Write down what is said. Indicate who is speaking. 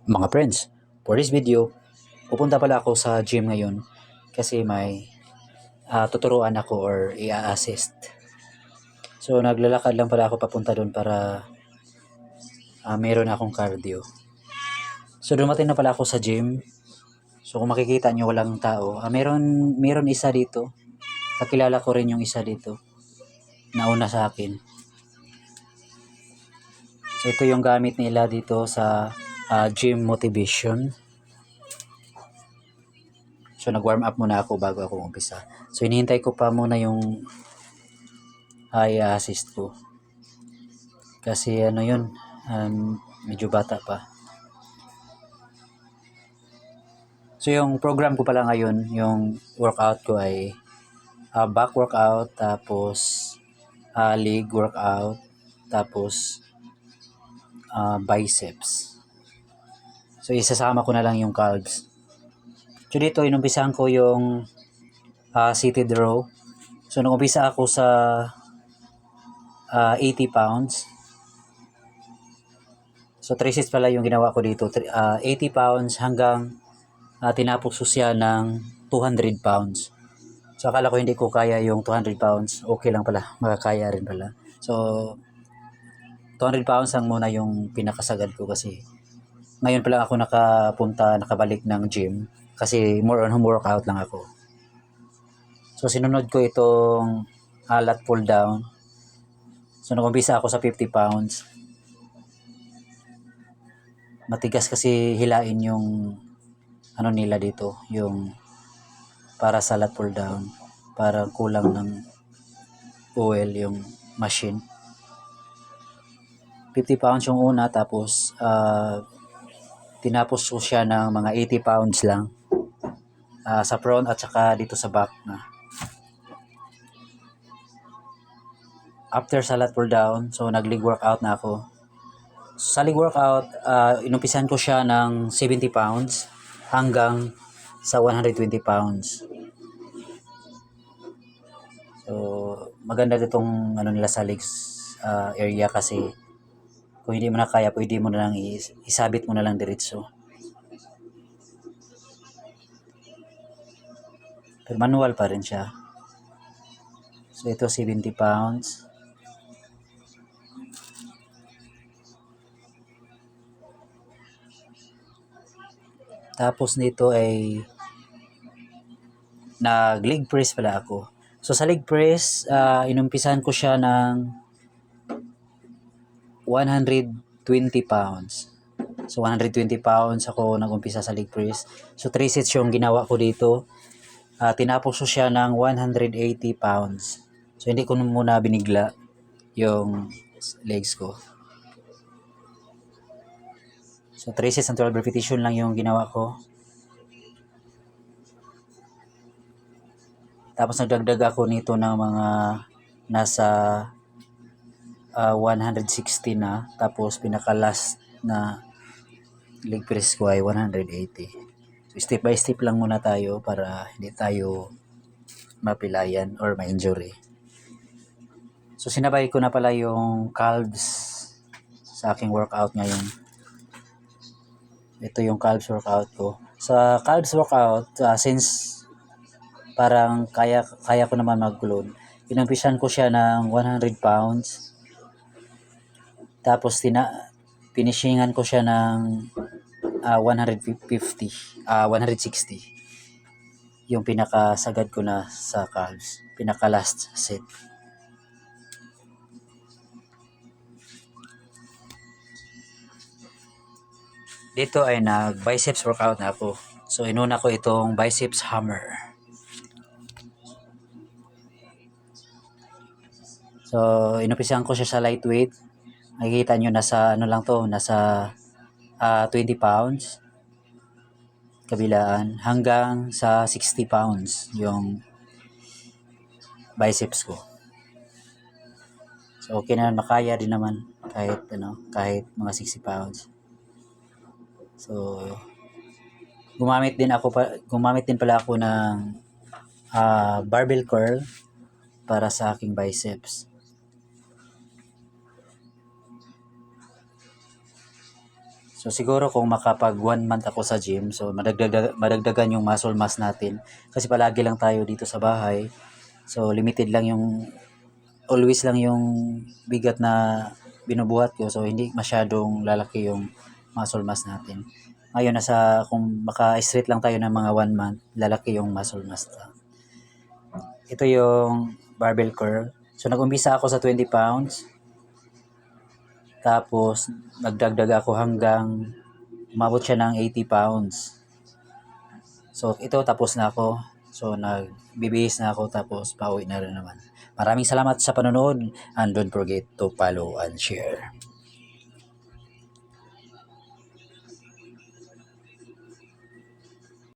Speaker 1: Mga friends, for this video, pupunta pala ako sa gym ngayon kasi may tuturuan ako or i-assist. So naglalakad lang pala ako papunta doon para meron akong cardio. So dumating na pala ako sa gym. So kung makikita nyo walang tao, meron isa dito. Kakilala ko rin yung isa dito. Nauna sa akin. So ito yung gamit nila dito sa gym motivation. So nag-warm up muna ako bago ako umpisa. So hinihintay ko pa muna yung i-assist ko. Kasi ano yun, medyo bata pa. So yung program ko pala ngayon, yung workout ko ay back workout, tapos leg workout, tapos biceps. So isasama ko na lang yung calves. So dito inumpisahan ko yung seated row. So nung umpisa ako sa 80 pounds. So 3 sets pala yung ginawa ko dito. 80 pounds hanggang tinapos ko siya ng 200 pounds. So akala ko hindi ko kaya yung 200 pounds. Okay lang pala. Makakaya rin pala. So 200 pounds lang muna yung pinakasagad ko kasi ngayon pa lang ako nakabalik ng gym kasi more on home workout lang ako. So sinunod ko itong lat pull down. So nag-umpisa ako sa 50 pounds. Matigas kasi hilain yung ano nila dito, yung para sa lat pull down. Parang kulang ng oil yung machine. 50 pounds yung una, tapos tinapos ko siya ng mga 80 pounds lang sa front at saka dito sa back na. After sa lat pull down, so nag-leg workout na ako. So, sa leg workout, inumpisan ko siya ng 70 pounds hanggang sa 120 pounds. So, maganda ditong ano nila sa legs area kasi kung hindi mo na kaya, pwede mo na lang isabit mo na lang diretso. Pero manual pa rin siya. So, ito 70 pounds. Tapos nito ay nag-leg press pala ako. So, sa leg press, inumpisahan ko siya ng 120 pounds. So, 120 pounds ako nag-umpisa sa leg press. So, 3 sets yung ginawa ko dito. Tinapos ko siya ng 180 pounds. So, hindi ko muna binigla yung legs ko. So, 3 sets and 12 repetition lang yung ginawa ko. Tapos, nagdagdag ako nito ng mga nasa 160 na. Tapos, pinaka-last na leg press ko ay 180. So, step by step lang muna tayo para hindi tayo mapilayan or ma-injury. So, sinabay ko na pala yung calves sa aking workout ngayon. Ito yung calves workout ko. Sa calves workout, since parang kaya ko naman mag-load, inumpisan ko siya ng 100 pounds. Tapos, finishingan ko siya ng 160. Yung pinakasagad ko na sa calves. Pinaka-last set. Dito ay nag-biceps workout na ako. So, inuna ko itong biceps hammer. So, inumpisahan ko siya sa lightweight. Nakikita nyo, nasa ano lang to, nasa 20 pounds kabilaan hanggang sa 60 pounds yung biceps ko. So, okay na, makaya din naman kahit mga 60 pounds. So, gumamit din pala ako ng barbell curl para sa aking biceps. So So siguro kung makapag 1 month ako sa gym, so madagdagan yung muscle mass natin. Kasi palagi lang tayo dito sa bahay. So limited lang yung, always lang yung bigat na binubuhat ko. So hindi masyadong lalaki yung muscle mass natin. Ngayon kung maka-straight lang tayo ng mga 1 month, lalaki yung muscle mass. Ito yung barbell curl. So nag-umpisa ako sa 20 pounds. Tapos nagdagdag ako hanggang umabot siya ng 80 pounds. So ito tapos na ako. So nagbibihis na ako tapos pauwi na rin naman. Maraming salamat sa panonood and don't forget to follow and share.